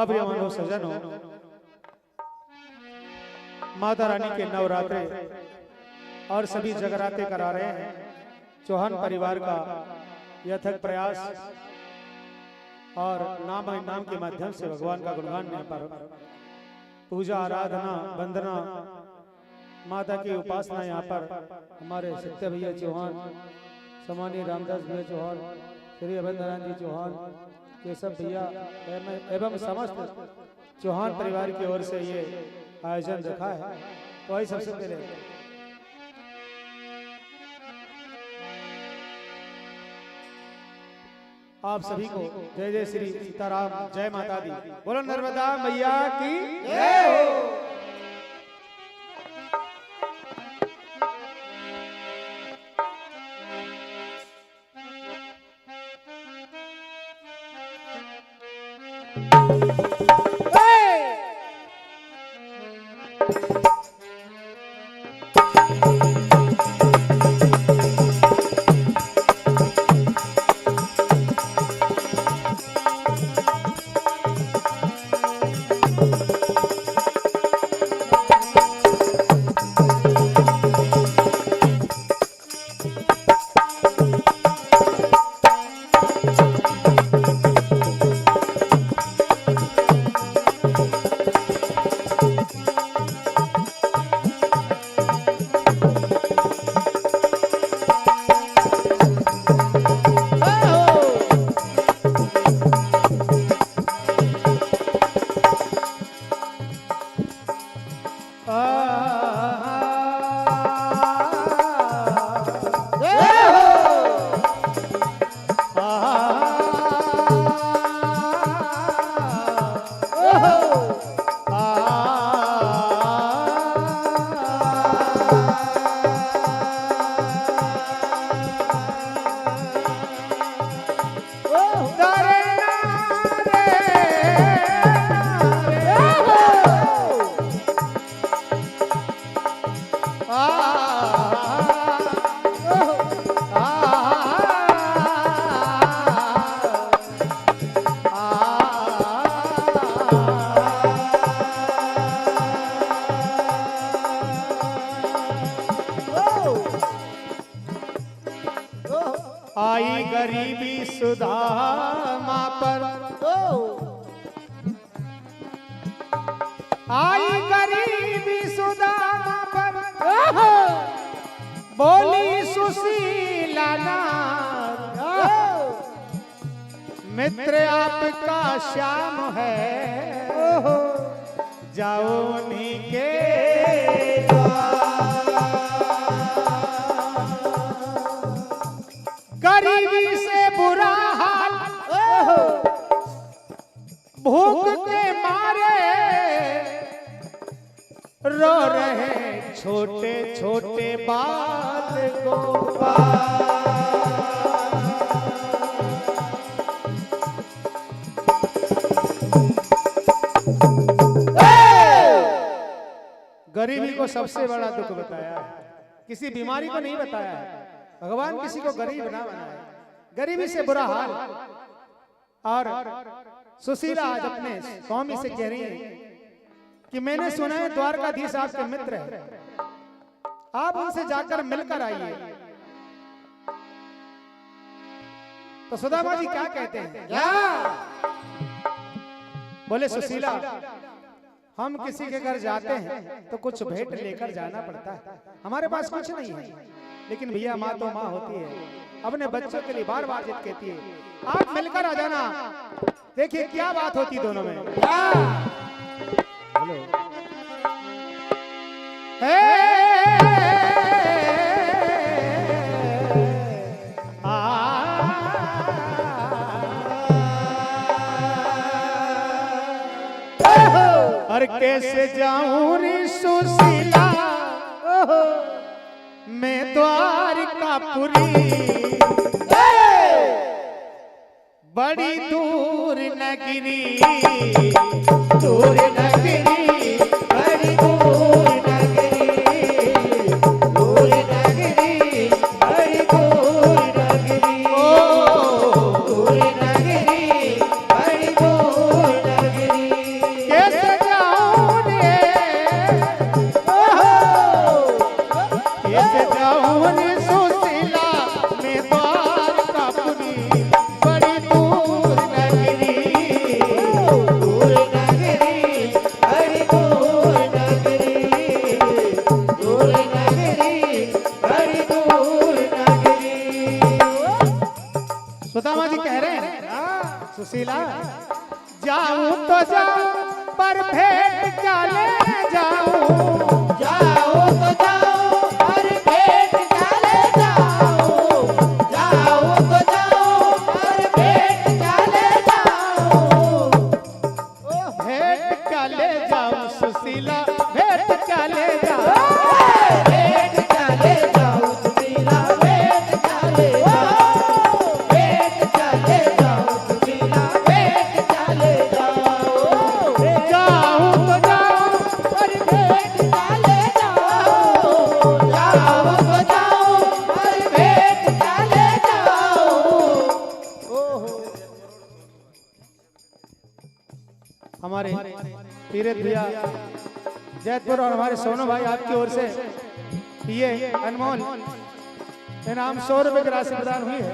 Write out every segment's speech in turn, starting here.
भाव मानो सजनो, माता रानी के नवरात्रे और सभी जगराते करा रहे हैं। चौहान परिवार का यथक प्रयास और नाम के माध्यम से भगवान का गुणगान में पर पूजा आराधना वंदना माता की उपासना यहाँ पर हमारे सत्य भैया चौहान, सम्मानीय रामदास भैया चौहान, श्री अभेंद्रनाथ जी चौहान, केशव भैया एवं समस्त चौहान परिवार की ओर से ये आयोजन रखा है। तो आई सबसे पहले आप सभी को जय जय श्री सीताराम, जय माता दी, बोलो नर्मदा मैया की जय हो। आई गरीबी सुदामा पर, आई गरीबी सुदामा पर, बोली सुशीला नाथ, मित्र आपका श्याम है, जाओ उन्हीं के गरीबी से बुरा हाल, भूख के मारे रो रहे छोटे छोटे बाल गोपाल। गरीबी को सबसे बड़ा दुख बताया है, किसी बीमारी को नहीं बताया है। भगवान किसी को गरीब ना बनाए, गरीबी से बुरा हाल। और सुशीला आज अपने स्वामी से कह रही है कि मैंने सुना है द्वारकाधीश आपके मित्र है, आप उनसे जाकर मिलकर आइए। तो सुदामा जी क्या कहते हैं? बोले सुशीला, हम किसी के घर जाते हैं तो कुछ भेंट लेकर जाना पड़ता है, हमारे पास कुछ नहीं है, लेकिन भैया माँ तो माँ होती है, अपने बच्चों के लिए बार बार जिद कहती है, आप मिलकर आ जाना। देखिए क्या बात होती दोनों में। हेलो और कैसे जाऊं रे सुशीला मैं द्वारकापुरी, बड़ी दूर नगरी, दूर नगरी, बड़ी दूर नगरी, दूर नगरी, बड़ी दूर नगरी, ओ दूर नगरी, बड़ी दूर नगरी। सुशीला जाऊं तो जाऊं पर भेंट क्या ले जाऊं, जाओ तो जाओ और भेंट क्या ले जाओ, जाओ तो जाओ और भेंट क्या ले जाओ, भेंट क्या ले जाऊं सुशीला भेंट क्या ले जाऊं, भेंट क्या ले जाओ सुशीला भेंट क्या ले जाओ, भेंट क्या ले जाओ सुशीला भेंट क्या ले जाओ, जाऊं तो जाऊं और भेंट क्या ले जाओ, जाओ तो जाओ और भेंट क्या ले जाओ। हमारे तीरथ भैया जैतपुर और हमारे सोनू भाई आपकी ओर से ये अनमोल इनाम 100 रुपए की राशि प्रदान हुई है।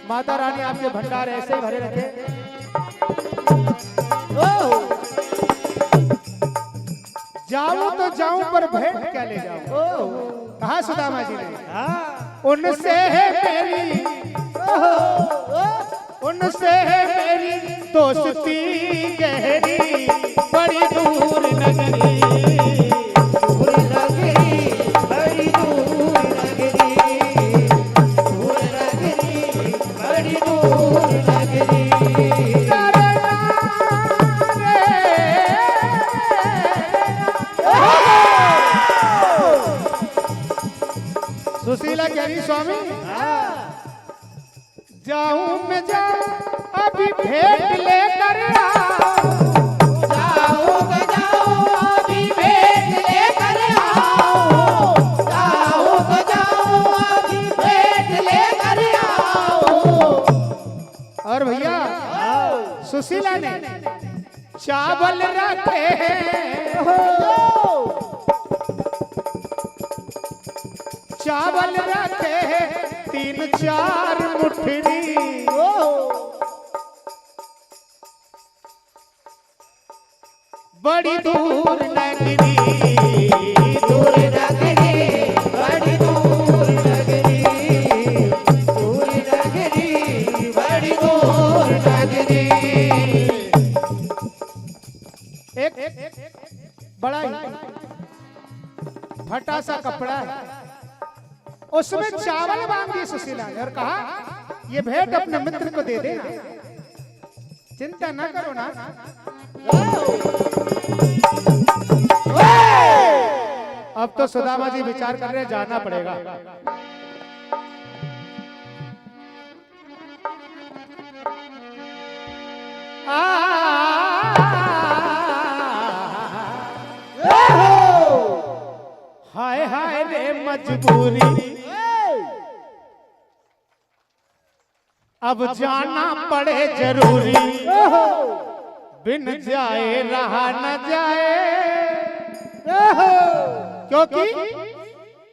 माता रानी आपके भंडार ऐसे ही भरे रखे। जाऊं तो जाऊं पर भेंट क्या ले जाऊं, कहा सुदामा जी ने उनसे है मेरी, उनसे है मेरी दोस्ती गहरी, बड़ी दूर नगरी, दूर नगरी बड़ी दूर नगरी, दूर नगरी बड़ी दूर नगरी, सुशीला कह रही स्वामी जाऊं मैं जाऊं अभी भेंट लेकर आओ, जाओ तो जाओ अभी भेंट लेकर आओ, जाओ तो जाओ अभी भेंट लेकर आओ। और भैया सुशीला ने चावल रखे चावल रखे 3-4 मुठरी, बड़ी दूर नगरी, दूर नगरी बड़ी दूर नगरी, दूर नगरी बड़ी दूर नगरी। एक बड़ा ही फटा सा कपड़ा है, उसमें चावल बांध दिए सुशीला ने और कहा ये भेंट अपने मित्र को दे देना, चिंता न करो ना। अब तो सुदामा जी विचार कर रहे हैं जाना पड़ेगा। हाय हाय रे मजबूरी, अब जाना पड़े जरूरी, बिन जाए रहा न जाए, क्योंकि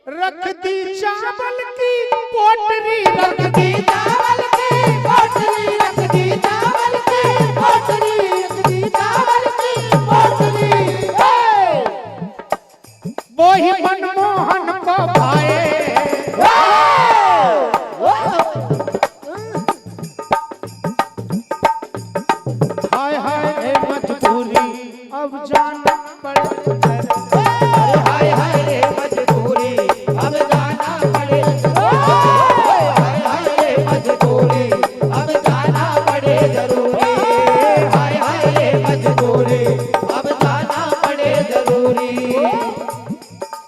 रख दी चावल की पोटरी, रख दी चावल की पोटली, रख दी चावल की पोटली, रख दी चावल की पोटली, वो ही मनमोहन को भाए, हाय हाय रे मजबूरी अब जाना पड़े, हाय हाय रे मजबूरी अब जाना पड़े, हाय हाय रे मजबूरी अब जाना पड़े जरूरी, हाय हाय रे मजबूरी अब जाना पड़े जरूरी।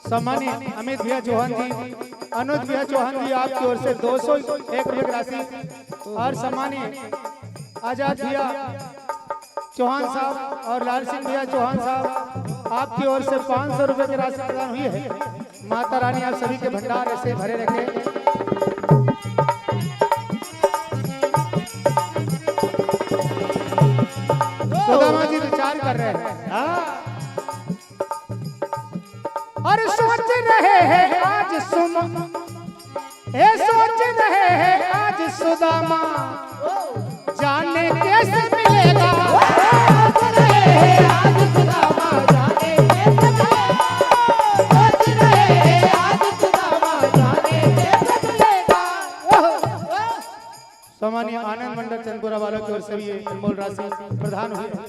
सम्मानित अमित भैया चौहान जी, अनुज भैया चौहान जी आपकी ओर से 201 रुपये की राशि, और सम्मानित आजाद भैया चौहान साहब और लाल सिंह भैया चौहान साहब आपकी ओर से 500 रुपये की राशि प्रदान हुई है। माता रानी आप सभी के भंडार ऐसे भरे रखे। सुदामा जी विचार कर रहे हैं और सोच रहे हैं आज सोच रहे हैं आज सुदामा जाने कैसे मिलेगा, सोच रहे हैं आज सुदामा जाने कैसे मिलेगा, सोच रहे हैं आज सुदामा जाने कैसे मिलेगा। सम्मानीय आनंद मंडल मंडल चंदपुरा वालों की ओर से भी ये अनमोल राशि प्रदान हुई है।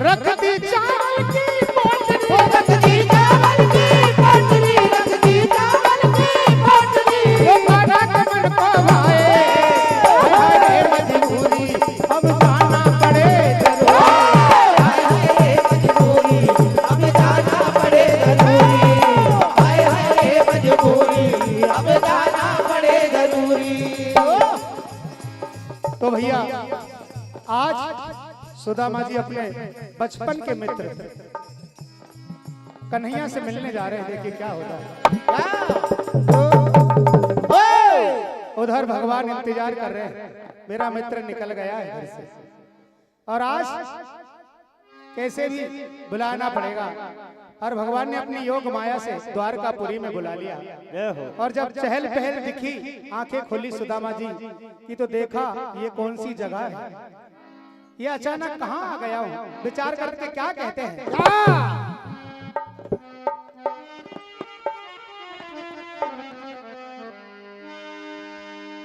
रख दी चावल की पोटली, रख दी चावल की पोटली, रख दी चावल की पोटली। वो मारा कमल को भाए, हरे मजबूरी अब जाना पड़े जरूर। हाय हाय मजबूरी अब जाना पड़े जरूरी, हाय हाय मजबूरी अब जाना पड़े जरूरी। तो भैया आज सुदामा जी अपने बचपन के मित्र कन्हैया से मिलने जा रहे हैं। देखिए क्या होता है। उधर भगवान इंतजार कर रहे हैं, मेरा मित्र निकल गया है घर से और आज कैसे भी बुलाना पड़ेगा। और भगवान ने अपनी योग माया से द्वारकापुरी में बुला लिया। और जब चहल पहल दिखी, आंखें खोली सुदामा जी की, तो देखा ये कौन सी जगह है, ये अचानक कहाँ आ गया हूँ। विचार करके क्या कहते हैं,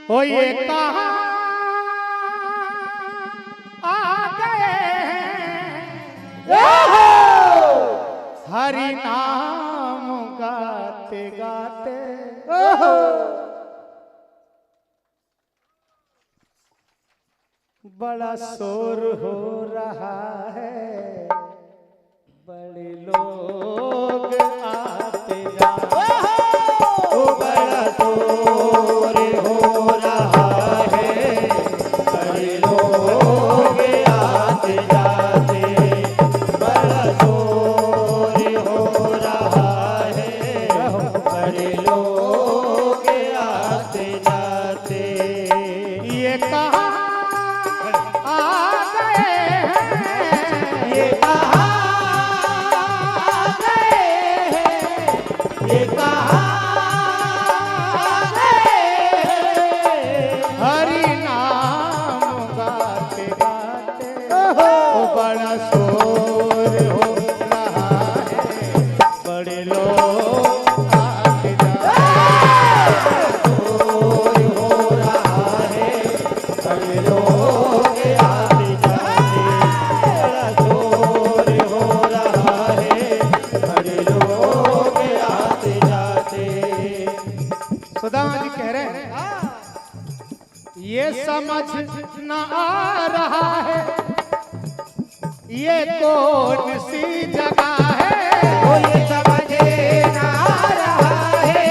ओ ये कहाँ आ गए हैं, हरि नाम गाते गाते। बड़ा शोर हो रहा है, बड़े लोग आते जाते। बड़ा शोर हो रहा है, बड़े लोग आते जाते। बड़ा शोर हो रहा है, बड़े लोग आते जाते। ये कहाँ आ गए हैं, ये कहाँ गए हैं, ये कहाँ गए हैं। हरि नाम गाते गाते। ओ बड़ा शोर हो रहा है, बड़े लोग आते जाते। शोर हो रहा है, बड़े लोग आते जाते। बड़ा शोर हो रहा है, बड़े लोग आते जाते। सुदामा जी कह रहे हैं, ये समझ न आ रहा है, ये कौन सी जगह है। ओ ये समझे ना आ रहा है,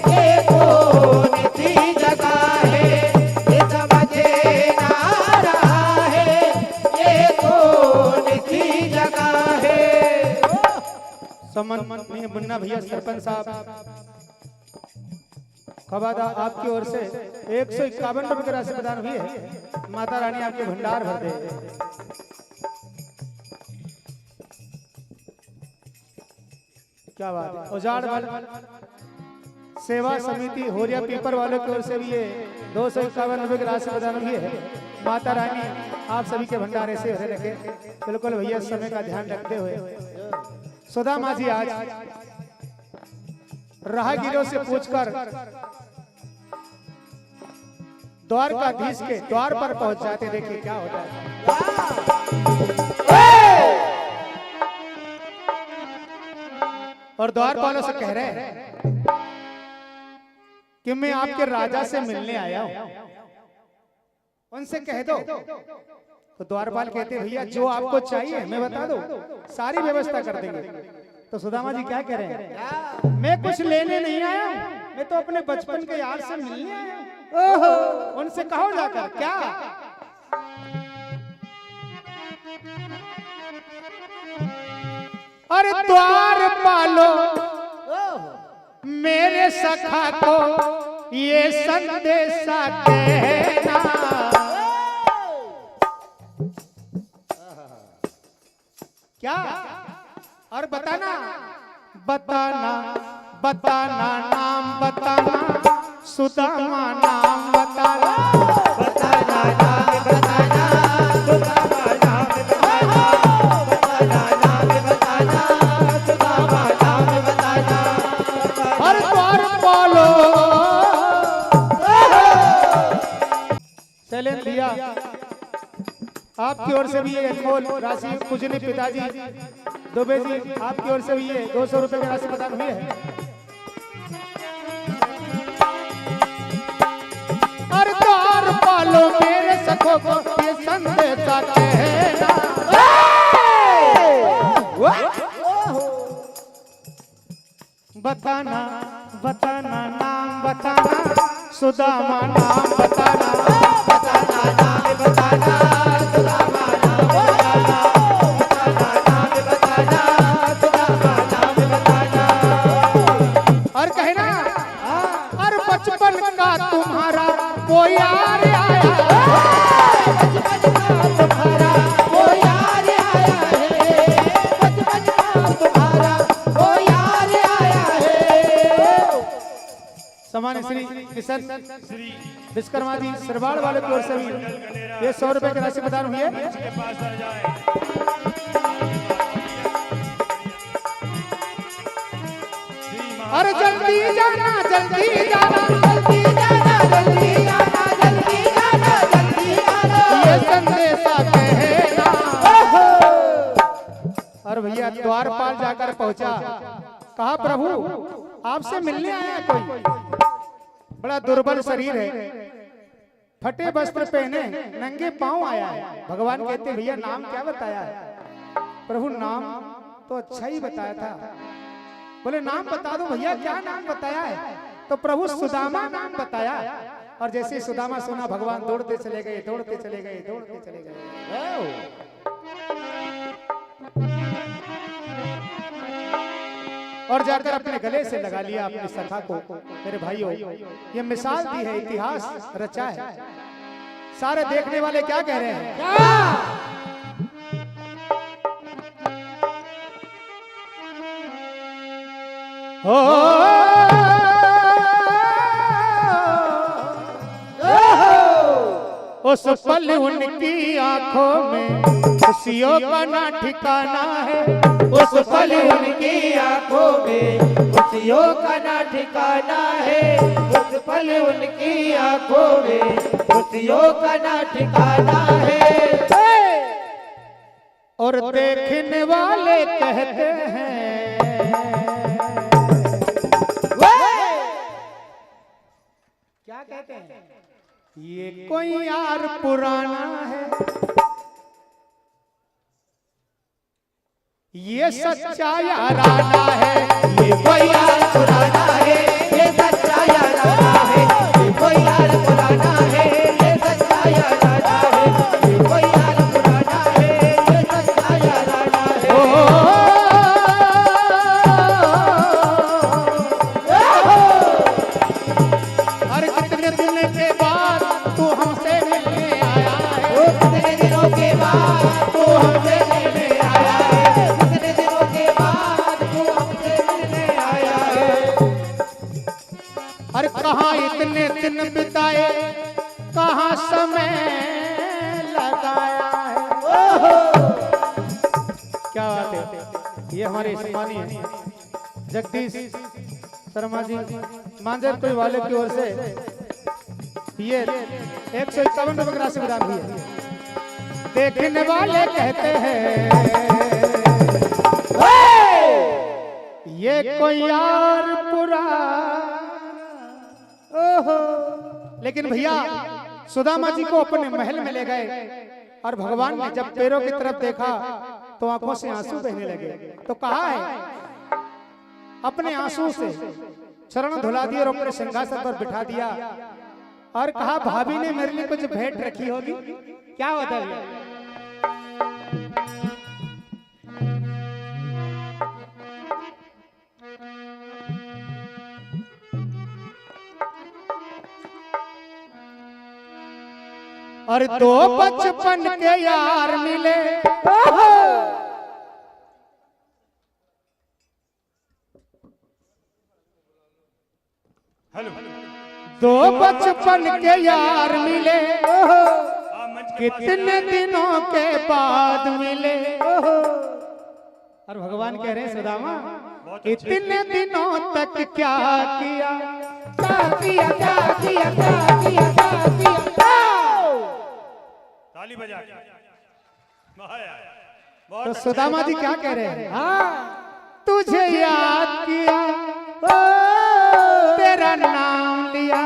ये कौन सी जगह है। ये समझे ना आ रहा है, ये कौन सी जगह है। समन मुन्ना भैया सरपंच साहब खबादा आपकी ओर से 151 रुपए की राशि प्रदान हुई है। माता रानी आपके भंडार भर दे। क्या बात है। उजाड़ बल सेवा समिति होरिया पीपर वालों की ओर से भी ये 251 रुपए की राशि प्रदान हुई है। माता रानी आप सभी के भंडारे से भरे रखे। बिल्कुल भैया समय का ध्यान रखते हुए सुदामा जी आज राहगीरों से पूछकर द्वारकाधीश के द्वार पर पहुंच जाते। देखिए क्या होता है। और द्वारपालों से कह रहे हैं कि मैं आपके राजा से मिलने आया हूं, उनसे कह दो। तो द्वारपाल कहते हैं भैया जो आपको चाहिए मैं बता दो, सारी व्यवस्था कर देंगे। तो सुदामा जी क्या कह रहे हैं, मैं कुछ लेने नहीं आया हूं, मैं तो अपने बचपन के यार से मिलने आया हूं। ओहो, उनसे कहो जाकर क्या। अरे द्वार पालो मेरे सखा को ये संदेशा कहना, क्या और बताना बताना बताना नाम बताना, सुदामा नाम बताना, बताना नाम बताना, सुदामा नाम बताना, बताना नाम बताना, सुदामा नाम बताना। पालो। चैलेंज दिया आपकी ओर से भी ये अनमोल राशि पूजनीय पिताजी दुबे जी, आपकी ओर से भी ये 200 रुपए की राशि प्रदान हुई है। अरे द्वार पालो मेरे सखों को ये संदेशा कहना। बताना बताना नाम बताना, सुदामा नाम बताना, बताना नाम बताना, सुदामा नाम बताना, बताना नाम बताना, सुदामा नाम बताना। और कहना और बचपन का तुम्हारा कोई यार आया, बचपन का तुम्हारा वो यार आया है, बचपन का तुम्हारा वो यार आया है। सम्मानित श्री किशन विश्वकर्मा जी सरवाड़ वाले की ओर से भी ये 100 रुपए की राशि प्रदान हुई है। अरे जल्दी जाना जल्दी जाना, जल्दी जाना जल्दी जाना, जल्दी जाना जल्दी जाना, ये संदेशा कहना। और भैया द्वारपाल जाकर पहुंचा, कहा प्रभु आपसे मिलने आया कोई, बड़ा दुर्बल शरीर है, फटे वस्त्र पहने नंगे पांव आया है। भगवान कहते भैया नाम क्या बताया है? प्रभु नाम तो अच्छा ही बताया था। बोले नाम बता दो भैया, क्या नाम बताया है? तो प्रभु सुदामा नाम बताया। और जैसे सुदामा सुना भगवान दौड़ते चले गए, दौड़ते चले गए, दौड़ते चले गए। और जाकर अपने गले से लगा लिया अपनी सखा को। मेरे भाइयों ये मिसाल दी है, इतिहास रचा है। सारे देखने वाले क्या कह रहे हैं? उस पल उनकी आंखों में खुशियों का ना ठिकाना है, उस पल उनकी आंखों में खुशियों का ना ठिकाना है, उस पल उनकी आंखों में खुशियों का ना ठिकाना है। और देखने वाले कहते हैं क्या कहते हैं? ये कोई यार पुराना है, ये सच्चा याराना है, ये कोई यार पुराना है, ये सच्चा याराना है, ये कोई यार पुराना है, ये सच्चा याराना है, ये कोई यार पुराना है, ये सच्चा याराना है। अरे कितने दिन के बाद तू हमसे मिलने आया है, वो कितने दिनों के बाद तू हमसे मिलने आया है, कितने दिनों के बाद तू हमसे मिलने आया है। अरे कहाँ इतने दिन बिताए, कहाँ समय लगाया है। क्या बात है, ये हमारे सम्मानीय जगदीश शर्मा जी मांजरपुर वाले की ओर से ये 151 रुपए की राशि प्रदान हुई है। देखने वाले कहते हैं ये कोई यार पुराना। ओहो, लेकिन भैया सुदामा जी को अपने महल में ले गए और भगवान ने जब पैरों की तरफ देखा तो आंखों से आंसू बहने लगे। तो कहा है अपने आंसू से चरण धुला दिए और अपने सिंहासन पर बिठा दिया और कहा भाभी ने मेरे लिए कुछ भेंट रखी होगी। क्या होता है? और दो बचपन के यार मिले, दो बचपन के यार मिले, कितने दिनों के बाद मिले। और भगवान कह रहे हैं सुदामा इतने दिनों तक क्या किया, क्या किया क्या किया क्या किया क्या किया। ताली बजा के तो सुदामा जी क्या कह रहे हैं? हाँ तुझे याद किया, तेरा नाम लिया,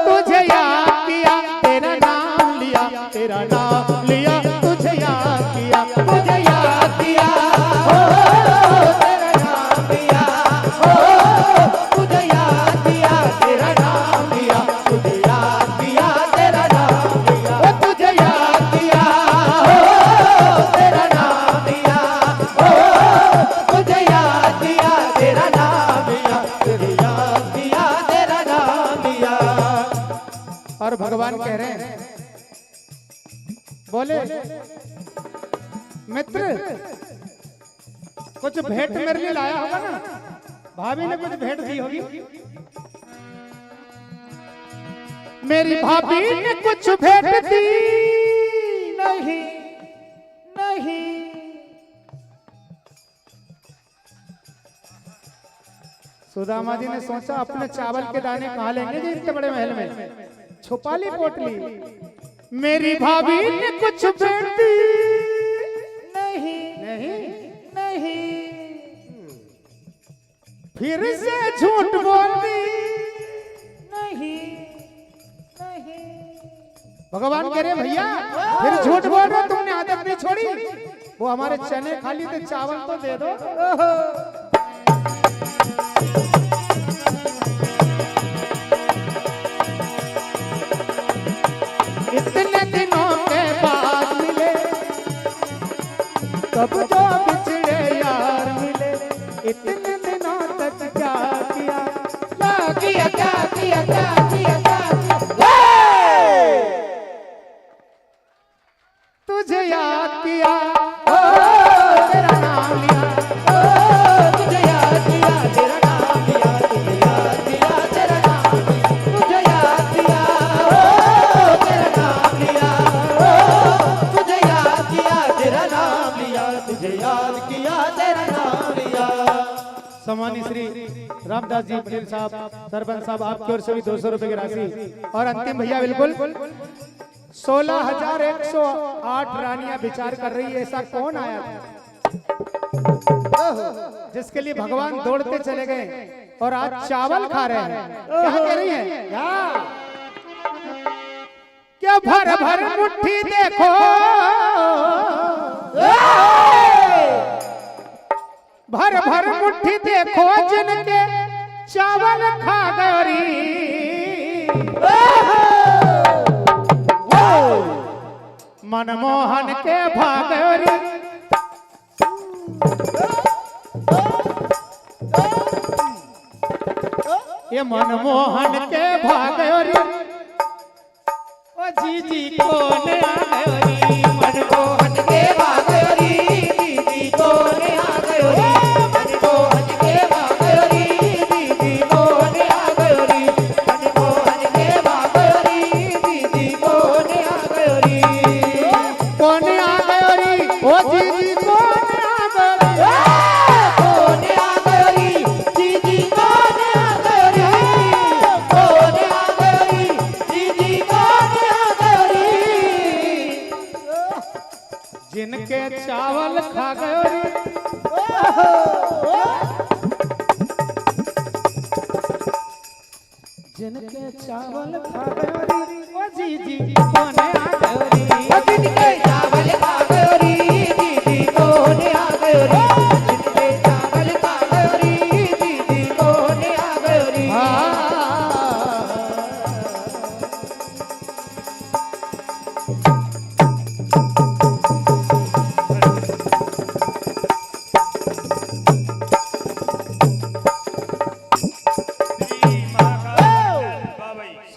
तुझे याद किया, तेरा नाम लिया, तेरा नाम लिया, तुझे याद किया, मुझे याद किया तेरा नाम लिया, मुझे याद किया तेरा नाम लिया, मुझे याद किया तेरा नाम लिया, तुझे याद किया तेरा नाम लिया, मुझे याद किया तेरा नाम लिया, तुझे याद किया तेरा नाम लिया। और भगवान कह रहे हैं, बोले मित्र कुछ भेंट मेरे लिए लाया होगा ना, भाभी ने कुछ भेंट दी होगी। मेरी भाभी ने कुछ भेंट दी नहीं नहीं सुदामा जी ने सोचा अपने चावल के दाने कहाँ लेंगे जी इतने बड़े महल में, छुपा ली पोटली। मेरी भाभी ने कुछ भेंट दी नहीं नहीं, नहीं फिर से झूठ बोल दी। नहीं नहीं भगवान कह रहे भैया फिर झूठ बोल रहे हो, तुमने आदत नहीं छोड़ी। वो हमारे चने खाली थे, चावल तो दे दो। इतने दिनों के बाद मिले, कब जो बिछड़े यार मिले, इतने दिनों तक क्या किया, क्या किया क्या किया क्या किया क्या किया। तुझे याद किया, तेरा नाम लिया, तुझे याद किया तेरा नाम लिया, तुझे याद किया तेरा नाम लिया, तुझे याद किया तेरा नाम लिया, तुझे याद किया तेरा नाम लिया, तुझे याद किया तेरा नाम लिया। सम्मानित श्री रामदास जी पटेल साहब, सरपंच साहब, आपकी ओर से भी 200 रुपए की राशि। और अंतिम भैया बिल्कुल 16,108 रानियां विचार कर रही है, ऐसा कौन आया जिसके लिए भगवान दौड़ते चले गए और आज चावल खा रहे हैं। क्या कह रही है? क्या भर भर मुट्ठी देखो, भर भर मुट्ठी देखो जिनके चावल खा गौरी, मनमोहन के भागौरी। ये मनमोहन के भागौरी, ओ जी जी कौन आ गौरी, मनमोहन के भागयोरी दीदी कोने आ गयोरी, मनमोहन के भागयोरी दीदी कोने आ गयोरी, मनमोहन के भागयोरी दीदी कोने आ गयोरी, कौन आ गौरी, ओ जी जी कौन आ गौरी, कोने आ गयोरी दीदी कोने आ गयोरी, कोने आ गयोरी दीदी कोने आ गयोरी। जिनके चावल खा गौरी, जिनके चावल खा गौरी, ओ जी जी कौन आ गौरी, जिनके चावल खा गयोरी दीदी कोने आ गयोरी, जिनके चावल खा गयोरी दीदी कोने आ गयोरी।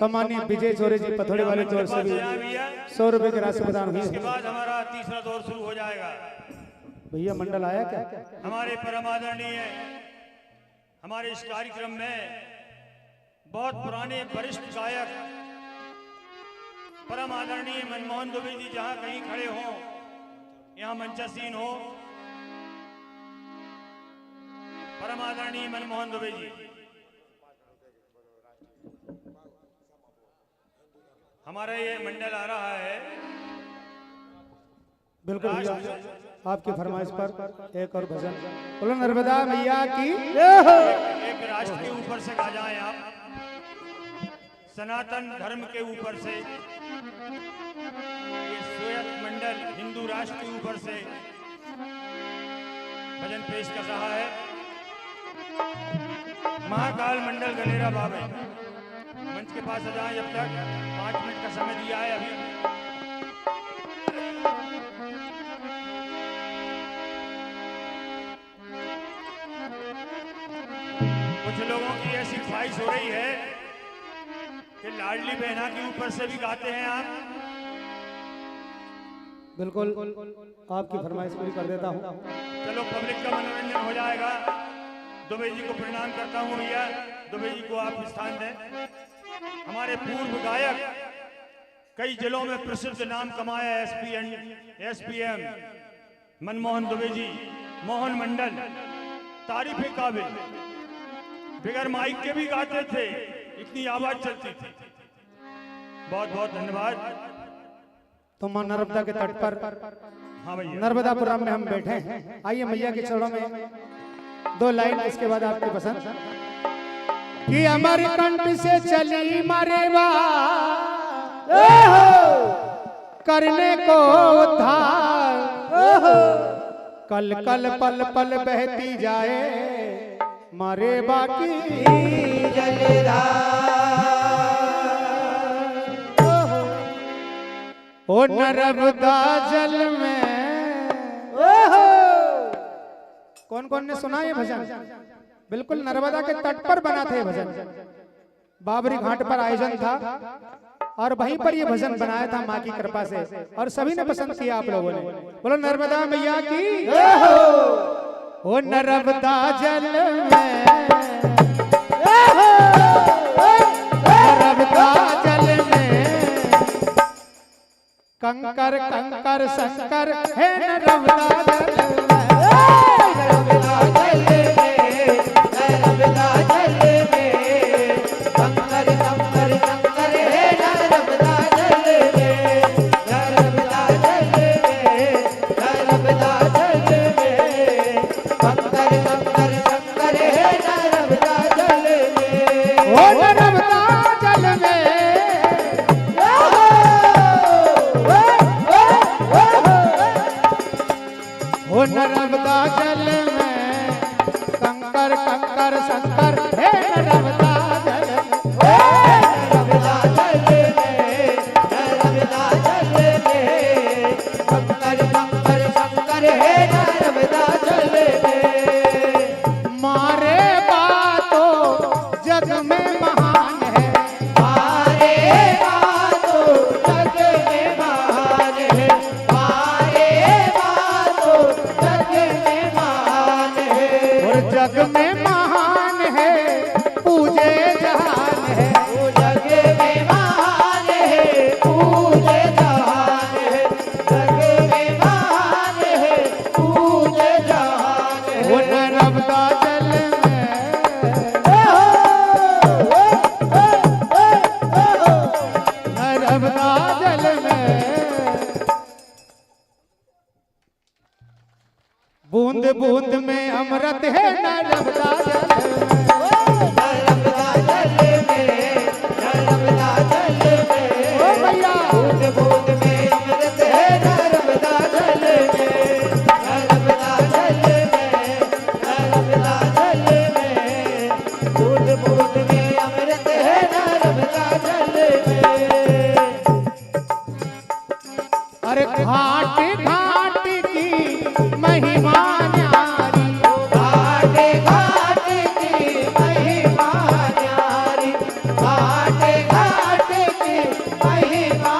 सम्मानीय विजय चौरे जी पथोड़े वाले की ओर से भी 100 रुपए की राशि प्रदान हुई इसके है। बाद हमारा तीसरा दौर शुरू हो जाएगा। भैया मंडल आया क्या? हमारे परम आदरणीय हमारे इस कार्यक्रम में बहुत पुराने वरिष्ठ गायक परम आदरणीय मनमोहन दुबे जी जहां कहीं खड़े हों, यहाँ मंचासीन हो, परम आदरणीय मनमोहन दुबे जी, हमारा ये मंडल आ रहा है। बिल्कुल भैया, आपकी फरमाइश पर एक और भजन। बोलो नर्मदा मैया की। एक राष्ट्र के ऊपर से गा जाए आप, सनातन धर्म के ऊपर से, ये श्वेत मंडल हिंदू राष्ट्र के ऊपर से भजन पेश कर रहा है। महाकाल मंडल गलेरा बाबे मंच के पास आ जाए। जब तक 5 मिनट का समय दिया है अभी। कुछ लोगों की ऐसी ख्वाहिश हो रही है कि लाडली बहना के ऊपर से भी गाते हैं आप। बिल्कुल आपकी फरमाइश पूरी कर देता हूँ। चलो, पब्लिक का मनोरंजन हो जाएगा। दुबे जी को प्रणाम करता हूँ भैया। दुबे जी को आप स्थान दें। हमारे पूर्व गायक, कई जिलों में प्रसिद्ध नाम कमाया एसपीएम मनमोहन दुबे जी, मोहन मंडल, तारीफ काबिल, बिगर माइक के भी गाते थे, इतनी आवाज चलती थी। बहुत बहुत धन्यवाद। तो मां नर्मदा के तट पर, हाँ भैया, नर्मदापुरम में हम बैठे हैं। आइए मैया के चरणों में 2 लाइन, इसके बाद आपकी पसंद। कि अमर कंठ से चली मरेवा करने को उद्धार, कल कल पल पल बहती जाए मारे बाकी जलधार। ओ नर्मदा जल में। कौन कौन ने सुना ये भजन? बिल्कुल नर्मदा के तट पर बना था ये भजन। बाबरी घाट पर आयोजन था और वहीं पर ये भजन बनाया था माँ की कृपा से, और सभी ने पसंद किया आप लोगों ने। बोलो नर्मदा मैया की। ओ नर्मदा जल में, नर्मदा जल में कंकर कंकर शंकर है नर्मदा जल में। नर्मदा जल में, नर्मदा जल में कंकर कंकर शंकर है नर्मदा जल में। नर्मदा जल में, नर्मदा जल में कंकर कंकर शंकर है नर्मदा जल में। ओ नर्मदा जल में, ओ नर्मदा जल में कंकर कंकर शंकर है नर्मदा जल में। नर्मदा जल में, नर्मदा जल में कंकर कंकर शंकर है नर्मदा जल में। मारे बातो जग में महान है, मारे बातो जग में महान है। मारे बातो जग में महान है। और जग में महान है पूजे जहान है। वो जग में महान है पूजे जहान है। जग में महान है पूजे जहान है। वो नर्मदा जल में, नर्मदा जल में बूंद बूंद में अमृत है नर्मदा जल में। नर्मदा जल में, नर्मदा जल में ओ भैया, बूंद बूंद में अमृत है नर्मदा जल में। नर्मदा जल में, नर्मदा जल में बूंद बूंद में अमृत है नर्मदा जल में। अरे घाट घाट की महिमा न्यारी, घाट घाट की महिमा न्यारी। घाट घाट की महिमा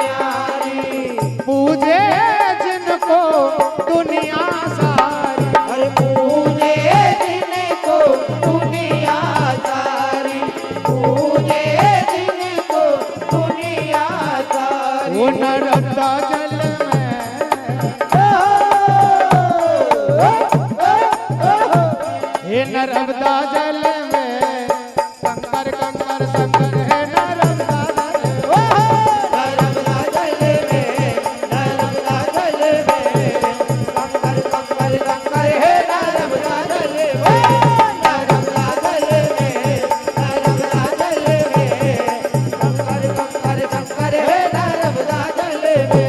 न्यारी। पूजे जिनको दुनिया सारी। हर पूजे जिनको दुनिया सारी। पूजे जिनको दुनिया सारी। वो नर्मदा जल में, हे नर्मदा जल में कंकर कंकर शंकर है नर्मदा जल में। नर्मदा जल में, नर्मदा जल में कंकर कंकर कंकर है नर्मदा जल में। नर्मदा जल में, नर्मदा जल में कंकर कंकर कंकर है नर्मदा जल में।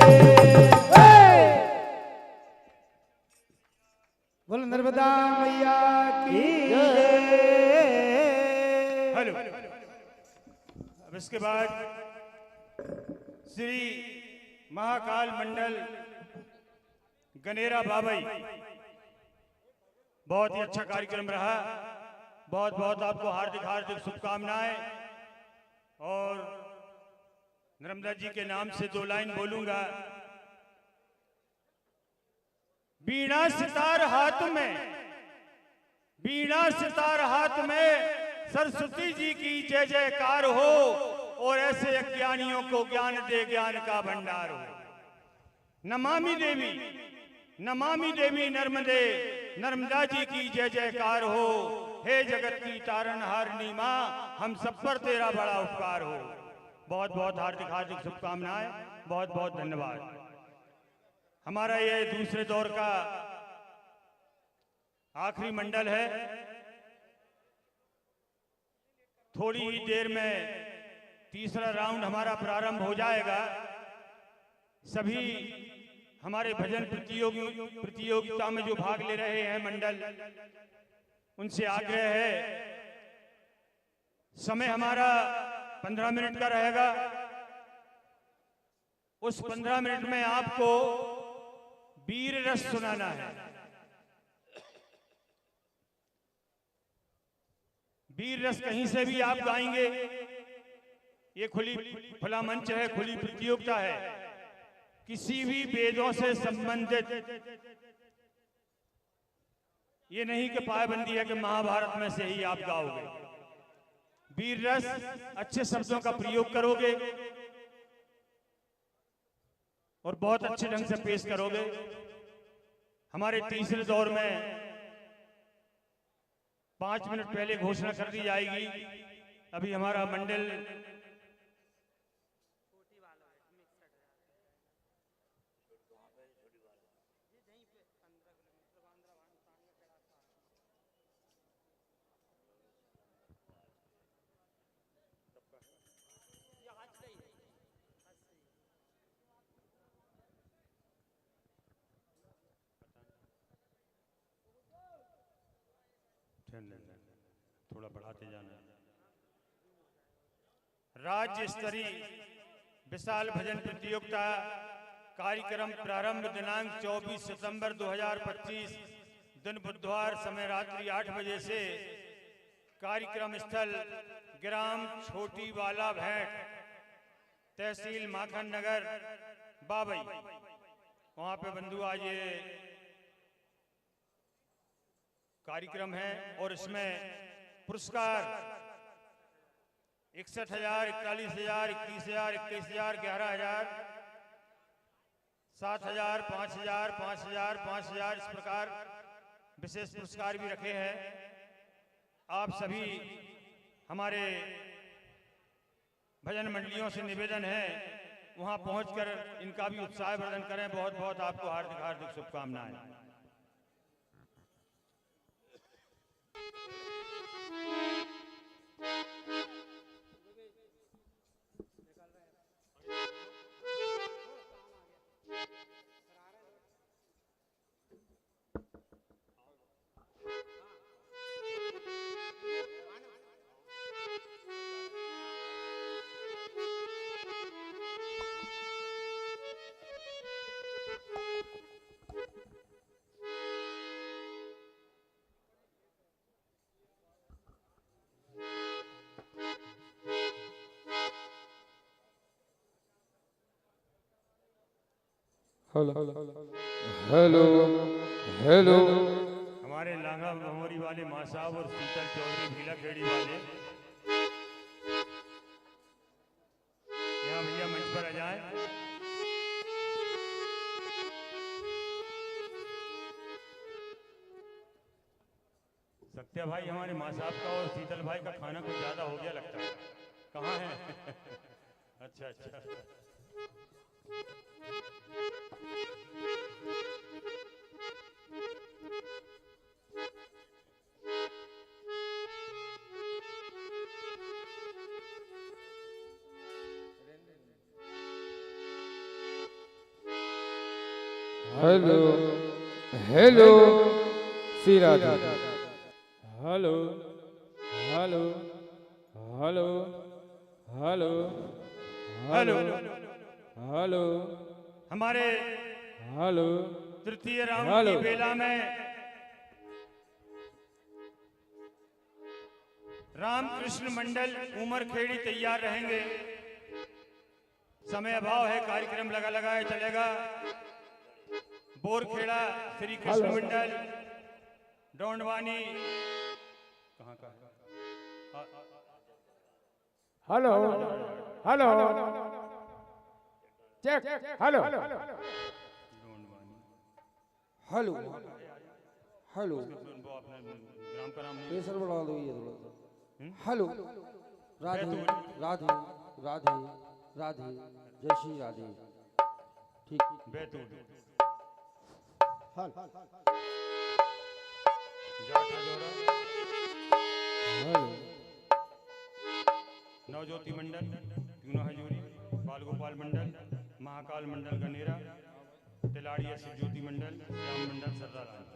बोल नर्मदा मैया की हेलो। अब इसके बाद श्री महाकाल मंडल गनेरा बाबई, बहुत ही अच्छा कार्यक्रम रहा। बहुत बहुत आपको हार्दिक हार्दिक शुभकामनाएं। और नर्मदा जी के नाम से 2 लाइन बोलूंगा। बीणा सितार हाथ में, बीणा सितार हाथ में, सरस्वती जी की जय जयकार हो और ऐसे अज्ञानियों को ज्ञान दे, ज्ञान का भंडार हो। नमामि देवी, नमामि देवी नर्मदे, नर्मदा जी की जय जयकार हो। हे जगत की तारनहारिणी माँ, हम सब पर तेरा बड़ा उपकार हो। बहुत बहुत हार्दिक हार्दिक शुभकामनाएं। बहुत बहुत धन्यवाद। हमारा ये दूसरे दौर का आखिरी मंडल है। थोड़ी ही देर में तीसरा राउंड हमारा प्रारंभ हो जाएगा। सभी हमारे भजन प्रतियोगिता में जो भाग ले रहे हैं मंडल, उनसे आग्रह है, समय हमारा 15 मिनट का रहेगा। उस 15 मिनट में आपको वीर रस सुनाना है। वीर रस कहीं से भी आप गाएंगे। ये खुला मंच है, खुली प्रतियोगिता है। किसी भी वेदों से संबंधित ये नहीं कि पाबंदी है कि महाभारत में से ही आप गाओगे। वीर रस अच्छे शब्दों का प्रयोग करोगे और बहुत अच्छे ढंग से पेश करोगे। हमारे तीसरे दौर में 5 मिनट पहले घोषणा कर दी जाएगी। अभी हमारा मंडल थोड़ा बढ़ाते जाना। राज्य स्तरीय विशाल भजन प्रतियोगिता कार्यक्रम प्रारंभ दिनांक 24 सितंबर 2025 दिन बुधवार, समय रात्रि 8 बजे से। कार्यक्रम स्थल ग्राम छोटी वाला भेंट, तहसील माखन नगर, बाबई। वहां पे बंधु आज ये कार्यक्रम है और इसमें पुरस्कार 61,000, 41,000, 21,000, 21,000, 11,000, 7,000, 5,000, 5,000, 5,000 इस प्रकार विशेष पुरस्कार भी रखे हैं। आप सभी हमारे भजन मंडलियों से निवेदन है, वहां पहुंचकर इनका भी उत्साह वर्धन करें। बहुत बहुत आपको हार्दिक हार्दिक शुभकामनाएं। Hello hello hello. हमारे लांगा भमोरी वाले माँ साहब और शीतल चौधरी भीला खेड़ी वाले यहाँ भैया मंच पर आ जाए। सकते क्या भाई हमारे माँ साहब का और शीतल भाई का खाना कुछ ज्यादा हो गया लगता है। कहाँ है? अच्छा अच्छा। Hello hello Shri Radhe. Hello hello hello hello hello hello हमारे हेलो तृतीय राउंड हेलो। की बेला में रामकृष्ण मंडल उमरखेड़ी तैयार रहेंगे। समय अभाव है, कार्यक्रम लगा लगाए चलेगा। बोरखेड़ा श्री कृष्ण मंडल डोंडवानी कहाँ का है? Hello hello check hello Dondwani hello hello वो अपने ग्राम का नाम नहीं। प्रेशर बढ़ा दो ये थोड़ा सा। हेलो राधे राधे राधे राधे जय श्री राधे। ठीक बैतूल हेलो जाटा जोड़ा हेलो नवज्योति मंडल तीनों हजूरी बाल गोपाल मंडल महाकाल मंडल गनेरा तिलाड़िया शिव ज्योति मंडल श्याम मंडल सरदारानी।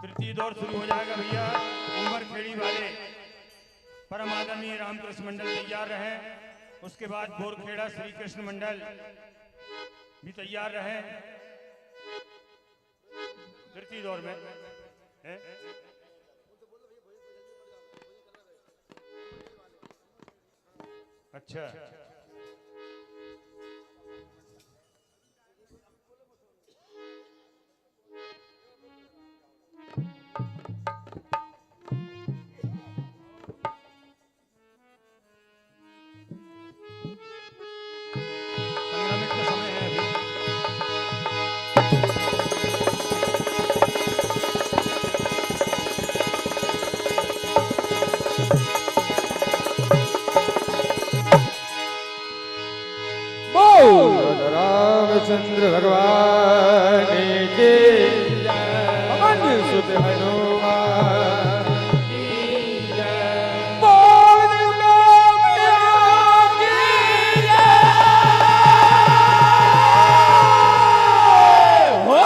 तृतीय दौर शुरू हो जाएगा भैया। उमरखेड़ी वाले परम आदरणीय रामकृष्ण मंडल तैयार रहे। उसके बाद बोरखेड़ा श्री कृष्ण मंडल भी तैयार रहे। तृतीय दौर में है? अच्छा संग्रामित का समय है अभी। बोल रामचंद्र भगवान के पवन सुत हनुमान बोल मैया की जय हो।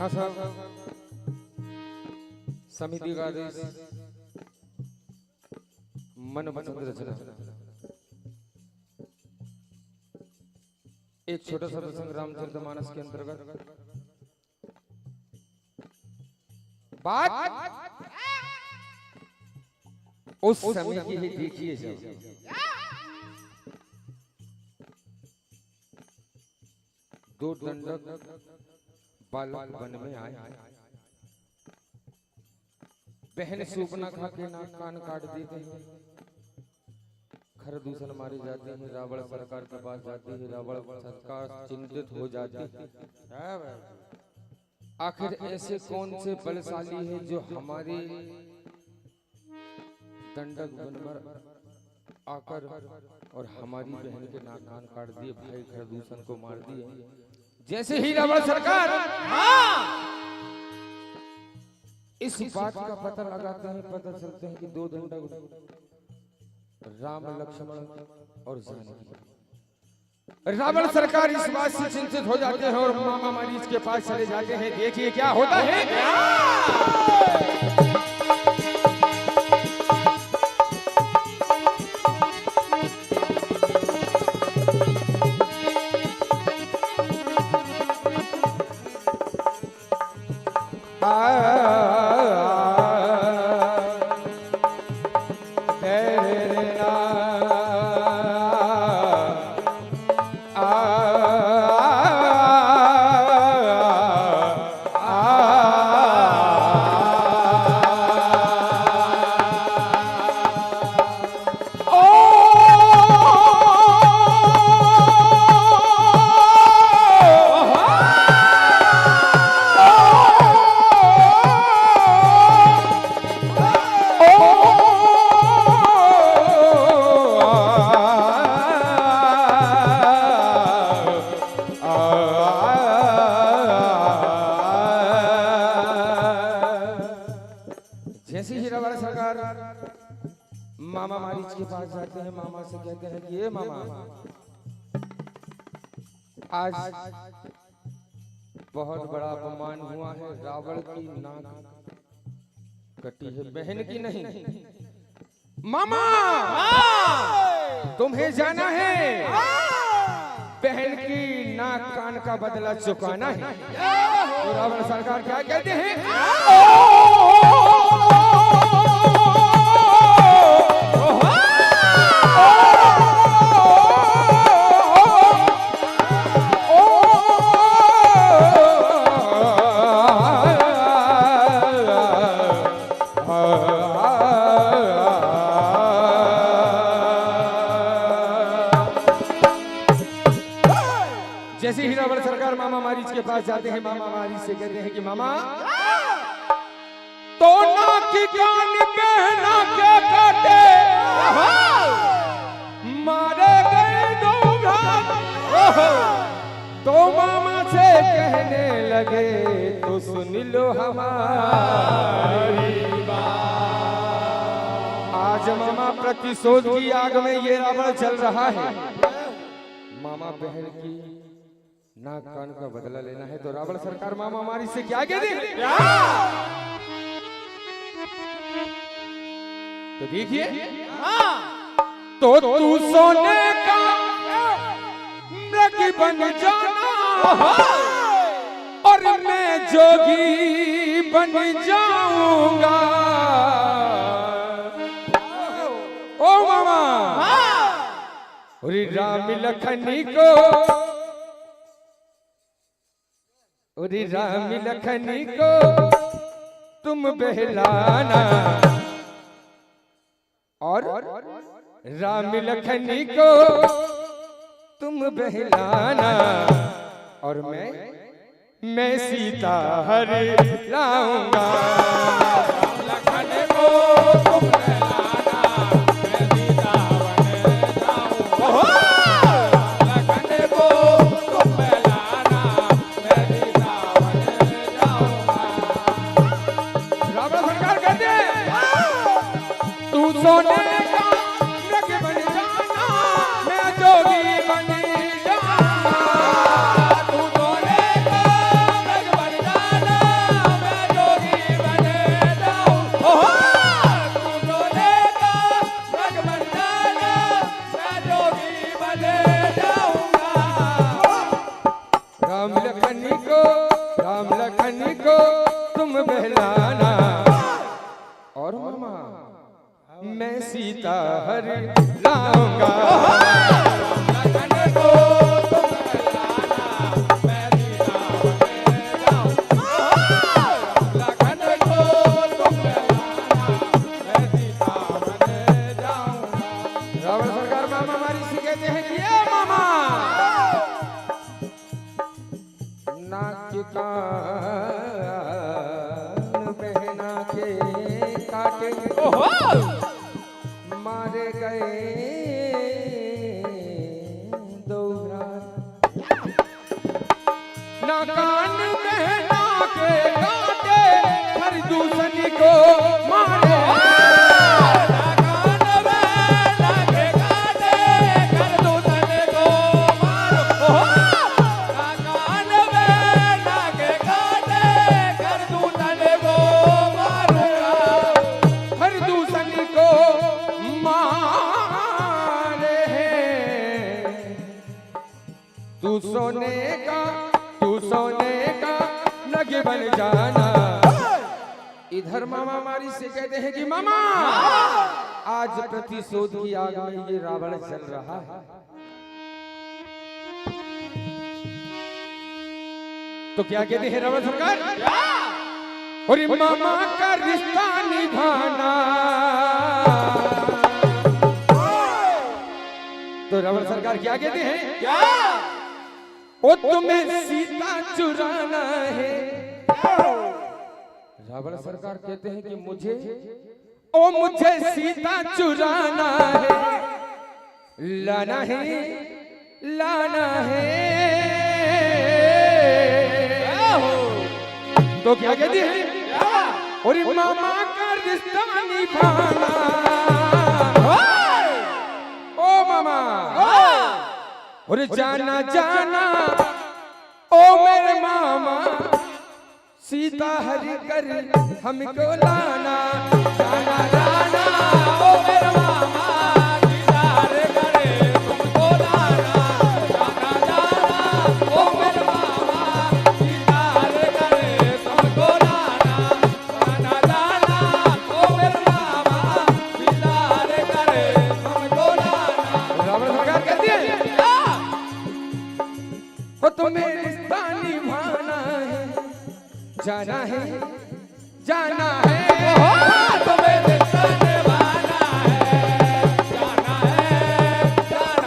हाँ साहब समिति का आदेश मन पसंद रचना। एक छोटा सा प्रसंग रामचरितमानस के अंतर्गत बात उस समय की ही देखिए जब दो दंडक बालक वन में आए। बहन सूपना खा के नाक कान काट देते हैं। खरदूषण मारे जाते हैं। रावण सरकार के पास जाते हैं। रावण सरकार चिंतित हो जाती है। आखिर ऐसे कौन से बलशाली है जो हमारे दंडक वन पर आकर और हमारी बहन के नाक कान काट दिए, भाई खरदूषण को मार दिए। जैसे ही रावण सरकार इस बात का पता लगाते हैं, पता चलते हैं कि 2 घंटा राम लक्ष्मण और जानकी। रावण सरकार इस बात से चिंतित हो जाते हैं और मामा मरीज के पास चले जाते हैं। देखिए क्या होता है। जैसे ही रावण सरकार मामा मारीच के पास जाते हैं, मामा से कहते हैं कि ये मामा, आज बहुत बड़ा अपमान हुआ है। रावण की नाक कटी है, बहन की नहीं। मामा तुम्हें जाना है, बहन की नाक कान का बदला चुकाना है। तो रावण सरकार क्या कहते हैं? जैसे ही रावण सरकार मामा मारीच के पास जाते हैं, मामा मारीच से कहते हैं कि मामा, तो नाक की कान बहना के काटे मारे गए 2 घाट। तो मामा से कहने लगे तो सुन लो हमारी बात। आज मामा प्रतिशोध की आग में ये रावण चल रहा है। मामा बहन की नाक कान का बदला लेना है। तो रावण सरकार मामा मारी से क्या कहते हैं? तो देखिए, तो तू सोने का मृग बन जाना और मैं जोगी बन जाऊंगा। ओ मामा, और राम लखनी को, और राम लखनी को तुम बहलाना, और राम लखनी को तुम बहलाना, और मैं सीता हर लाऊंगा। लखन को तुम बहलाना, मैं सीता बन जाऊंगा। लखन को तुम बहलाना, मैं सीता बन जाऊंगा। रावण सरकार कहते हैं, तू सोने का मृग बन जाना, मैं जोगी बन जाऊंगा। तू सोने का मृग बन जाना, मैं जोगी बन जाऊंगा। तू सोने का मृग बन जाना, मैं जोगी बन जाऊंगा। राम लखनी को तुम बहलाना, और मामा मैं सीता हर लाऊंगा। लखन को तुम बहलाना, मैं सीता बन जाऊंगा। लखन को तुम बहलाना, मैं सीता बन जाऊंगा। रावण सरकार मामा मारी से कहते हैं कि ये मामा, नाक के कान बहना के काटे मारे गए 2 घाट। ना कान बहना के काटे हर दूसरी इधर मामा हमारी से कहते हैं कि मामा आज प्रतिशोध की आग में ये रावण जल रहा है। तो क्या कहते हैं रावण सरकार? और मामा का रिश्ता निभाना। तो रावण सरकार क्या कहते हैं? ओ तुम्हें सीता चुराना है। रावण सरकार कहते हैं कि मुझे सीता चुराना है, लाना है, लाना है। तो क्या कहते हैं? और मामा का रिश्ता निभाना। ओ मामा, और जाना जाना ओ मेरे मामा, सीता हरि कर हमको लाना। जाना जाना ओ मेरे मामा, सीता हरि कर हमको लाना। जाना जाना ओ मेरे मामा, सीता हरि कर हमको लाना। जाना जाना ओ मेरे मामा, सीता हरि कर हमको लाना। रावण सरकार कहती है वो तुम्हें रिश्ता निभाना है, जाना है, जाना है। तुम्हें रिश्ता निभाना है, जाना है, जाना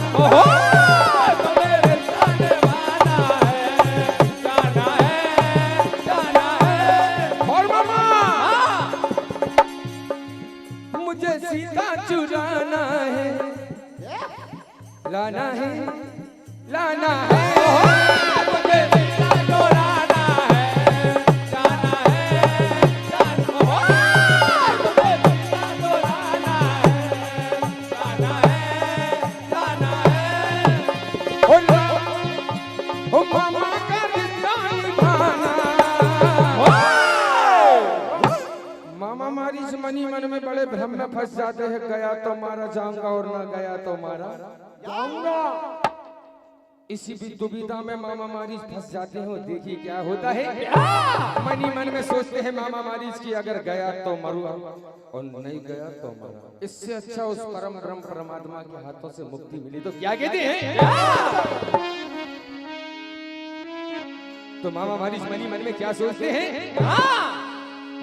तुम्हें रिश्ता निभाना है, जाना है, जाना है। और मामा मुझे सीता चुराना है, लाना है, लाना है। मुझे सीता चुराना है, जाना है, जाना मुझे सीता चुराना है, जाना है, जाना है। ओ मामा का रिश्ता निभाना। मामा मारी से मनी मन में बड़े भ्रम में फंस जाते हैं। गया तो मारा जाऊंगा और ना गया तो मारा जाऊंगा। इसी भी दुविधा में मामा मारिच फंस जाते हो। देखिए क्या होता है, मनी मन में सोचते हैं मामा मारिच की अगर गया तो मरूंगा और नहीं गया तो मरा। इससे अच्छा उस परम ब्रह्म परमात्मा के हाथों से मुक्ति मिली। तो क्या कहते हैं? तो मामा मारिच मनी मन में क्या सोचते हैं?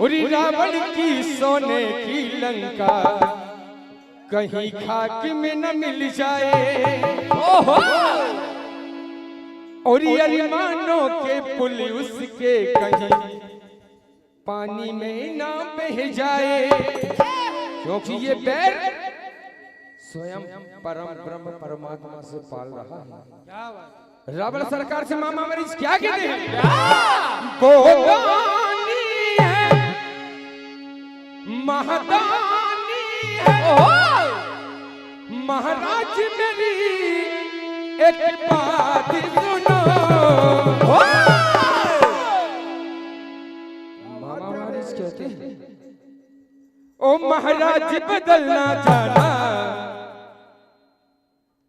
उरी रावण की सोने की लंका कहीं खाक में न मिल जाए। और अरमानों के पुल उसके कहीं पानी में ना बह जाए, क्योंकि ये पैर स्वयं परम ब्रह्म परमात्मा से पाल रहा है। रावण सरकार से मामा मारिच क्या कहते हैं? गोदानी है, महादानी है, महाराज मेरी एक बात सुनो। मामा मारिच कहते हैं ओ महाराज बदलना जाना,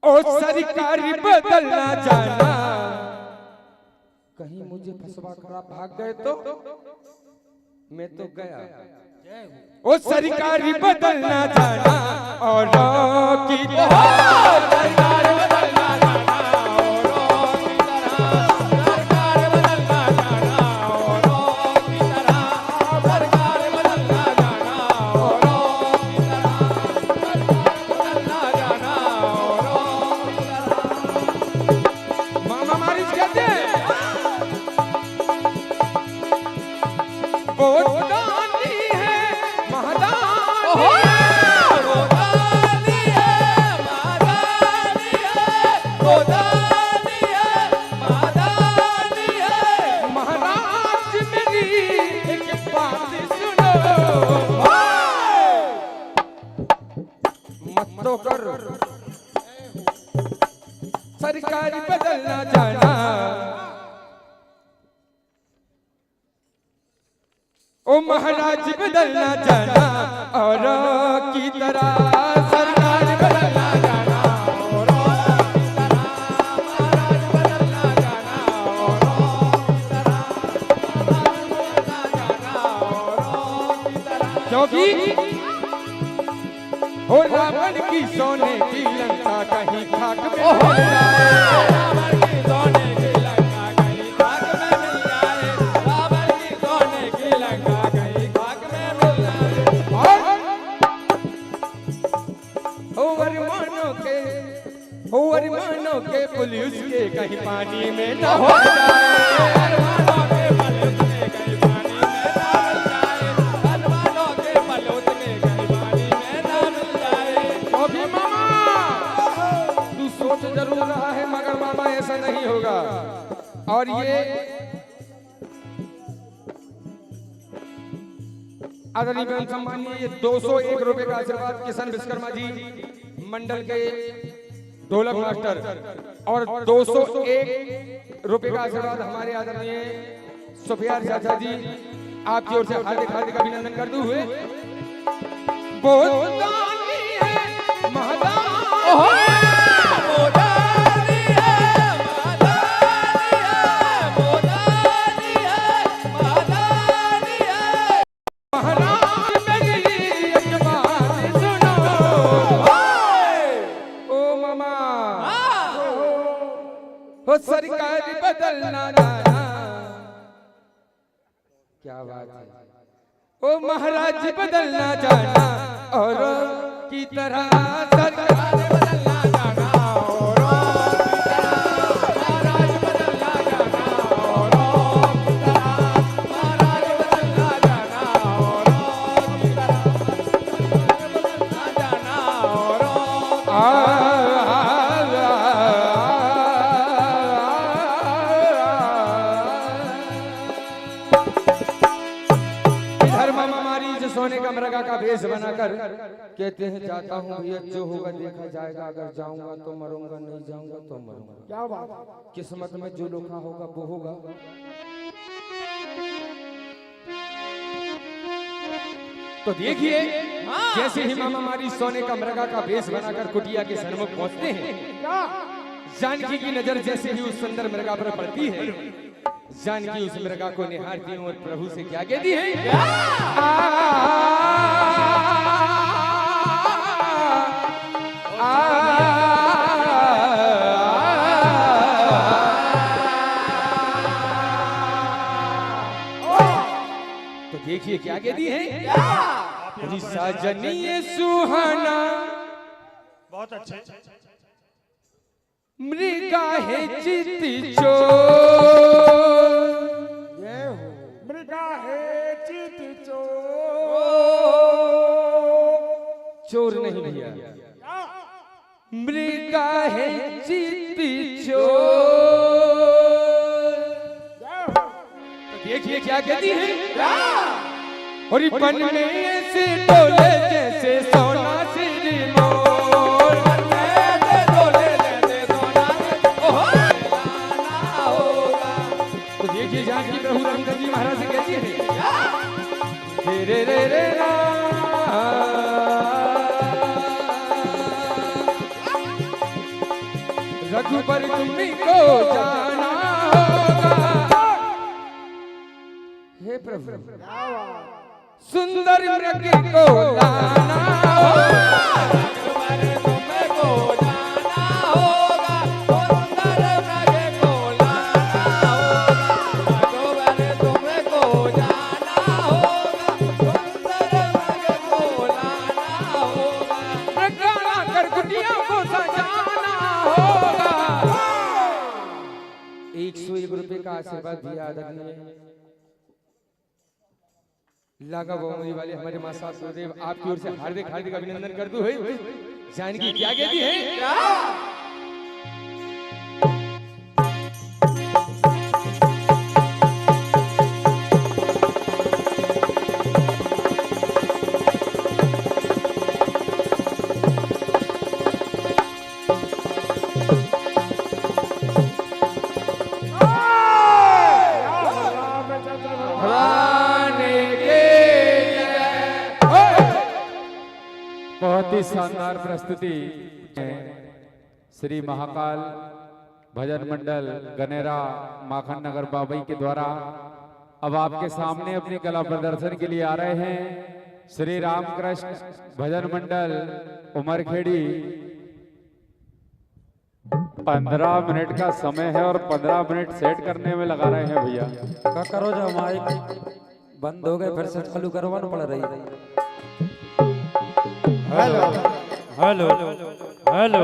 ओ सरकारी बदलना जाना। कहीं मुझे फंसवा कर आप भाग गए तो मैं तो गया। ओ सरकारी बदलना जाना और की सरकार बदलना जाना और की तरह, सरकार बदलना जाना और की तरह, सरकार बदलना जाना और की तरह, सरकार बदलना जाना और की तरह। मामा मारिच कहते हैं गोदानी है, महादानी है, गोदानी है, महादानी है, गोदानी है, महादानी है। महाराज मेरी एक बात सुनो, मत तो कर सरकारी बदलना जाना। ओ महाराज बदलना जाना और की तरह, सरकार बदलना जाना और की तरह, महाराज बदलना जाना और की तरह, महाराज बदलना जाना और की हो रावण की सोने की लंका कहीं खाक में मिल जाए। रावण की सोने की लंका कहीं खाक में मिल जाए। रावण की सोने की लंका कहीं खाक में मिल जाए। और अरमानों के पुलिस के कहीं पानी में न हो जाए। अरमानों के पुलिस के कहीं पानी में ना मिल जाए। अरमानों के पुलिस के कहीं पानी में ना मिल जाए। अभी मामा तू सोच जरूर रहा है मगर मामा ऐसा नहीं होगा। और ये आदरणीय एवं सम्माननीय 201 रुपए का आशीर्वाद किशन विश्वकर्मा जी मंडल के ढोलक मास्टर और 201 रुपए का आशीर्वाद हमारे आदरणीय सुफियार चाचा जी आपकी ओर से हार्दिक हार्दिक अभिनंदन करते हुए बोलदानी है महादानी महाराज मेरी एक बात सुनो। ओ मामा हो सरकार बदलना जाना। क्या बात है। ओ महाराज बदलना जाना और की तरह सरकार बदलना जाना और महाराज बदलना जाना और की तरह महाराज बदलना जाना और की तरह बदलना जाना इधर मामा हमारी जो सोने का मृगा का भेष बनाकर कहते हैं जाता हूँ भैया जो होगा देखा जाएगा। अगर जाऊंगा तो मरूंगा नहीं जाऊंगा तो मरूंगा। क्या बात। किस्मत में जो लिखा होगा वो होगा। तो देखिए जैसे ही मामा हमारी सोने का मृगा का भेष बनाकर कुटिया के सन्मुख पहुंचते हैं जानकी की नजर जैसे ही उस सुंदर मृगा पर पड़ती है जानकी उस मृगा को निहारती है और प्रभु से क्या कहती है। तो देखिए क्या कहती है। साजनी सुहाना बहुत अच्छे। मृगा है चित चोर। मृगा है चित चोर। चोर नहीं भैया मृगा है चित चोर। देखिए क्या कहती है। और बन में ऐसे डोले जैसे सोना सिर मोर। बन में ऐसे डोले जैसे सोना तो देखिए जानकी प्रभु रामचंद्र जी महाराज से कहती है रे रे रे रा। रघुबर तुमको जाना होगा। हे प्रभु सुंदर मृग को लाना होगा। रघुबर तुमको जाना होगा। सुंदर मृग को लाना होगा। रघुबर तुमको जाना होगा। सुंदर मृग को लाना होगा। मृगाला कर कुटिया को सजाना होगा। 101 रुपए का आशीर्वाद दिया आदरणीय लागा बहुमती वाले हमारे मां साहब गुरुदेव आपकी ओर से हार्दिक हार्दिक अभिनंदन करते हुए जानकी क्या कहती है। बहुत ही शानदार प्रस्तुति श्री महाकाल भजन मंडल गनेरा माखन नगर बाबई के द्वारा अब आपके सामने अपनी कला प्रदर्शन के लिए आ रहे हैं। श्री रामकृष्ण भजन मंडल उमरखेड़ी 15 मिनट का समय है और 15 मिनट सेट करने में लगा रहे हैं भैया। क्या करो जो माइक बंद हो गए फिर से चालू करवाना पड़ रही है। Hello hello hello